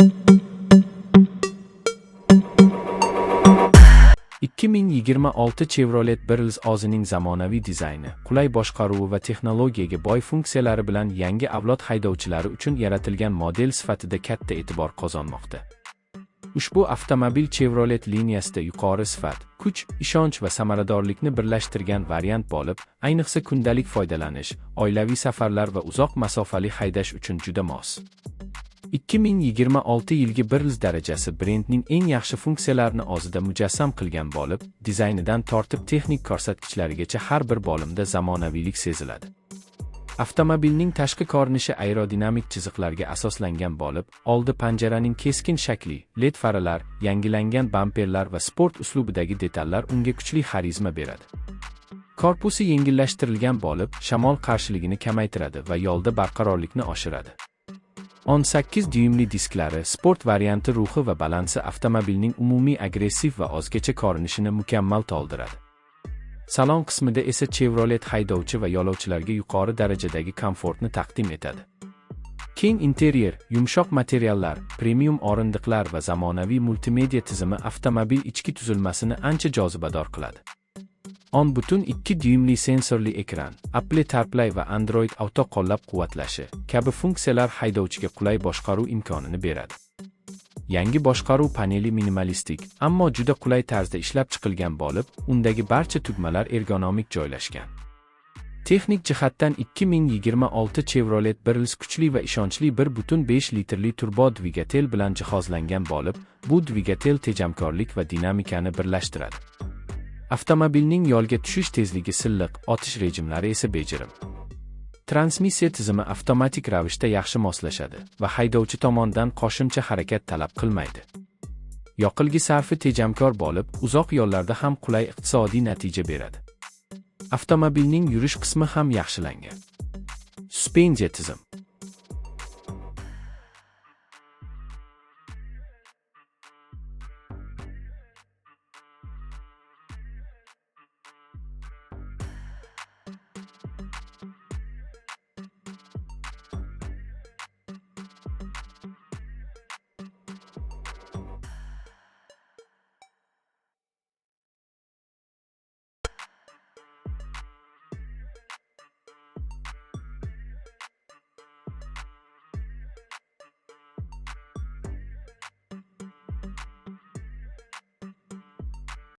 2026 Chevrolet Brills o'zining zamonaviy dizayni, qulay boshqaruvi va texnologiyaga boy funksiyalari bilan yangi avlod haydovchilari uchun yaratilgan model sifatida katta e'tibor qozonmoqda. Ushbu avtomobil Chevrolet liniyasida yuqori sifat, kuch, ishonch va samaradorlikni birlashtirgan variant bo'lib, ayniqsa kundalik foydalanish, oilaviy safarlar va uzoq masofali haydash uchun juda mos. 2026 yilgi Brills darajasi brendning eng yaxshi funksiyalarini o'zida mujassam qilgan bo'lib, dizaynidan tortib texnik ko'rsatkichlarigacha har bir bo'limda zamonaviylik seziladi. Avtomobilning tashqi ko'rinishi aerodinamik chiziqlarga asoslangan bo'lib, oldi panjaraning keskin shakli, LED faralar, yangilangan bamperlar va sport uslubidagi detallar unga kuchli xarizma beradi. Korpusi yengillashtirilgan bo'lib, shamol qarshiligini kamaytiradi va yo'lda barqarorlikni oshiradi. 18 dyumli disklari, sport varianti ruhi va balansi avtomobilning umumiy agressiv va o'zgacha ko'rinishini mukammal to'ldiradi. Salon qismida esa Chevrolet haydovchi va yo'lovchilarga yuqori darajadagi komfortni taqdim etadi. Keng interyer, yumshoq materiallar, premium o'rindiqlar va zamonaviy multimedia tizimi avtomobil ichki tuzilmasini ancha jozibador qiladi. 10.2 dyumli sensorli ekran, Apple CarPlay va Android Auto qo'llab-quvvatlashi kabi funksiyalar haydovchiga qulay boshqaruv imkonini beradi. Yangi boshqaruv paneli minimalistik, ammo juda qulay tarzda ishlab chiqilgan bo'lib, undagi barcha tugmalar ergonomik joylashgan. Texnik jihatdan 2026 Chevrolet Brills kuchli va ishonchli 1.5 litrli turbo dvigatel bilan jihozlangan bo'lib, bu dvigatel tejamkorlik va dinamikani birlashtiradi. Avtomobilning yo'lga tushish tezligi silliq, otish rejimlari esa bejirim. Transmissiya tizimi avtomatik ravishda yaxshi moslashadi va haydovchi tomonidan qo'shimcha harakat talab qilmaydi. Yoqilg'i sarfi tejamkor bo'lib, uzoq yo'llarda ham qulay iqtisodiy natija beradi. Avtomobilning yurish qismi ham yaxshilangan. Suspenziya tizim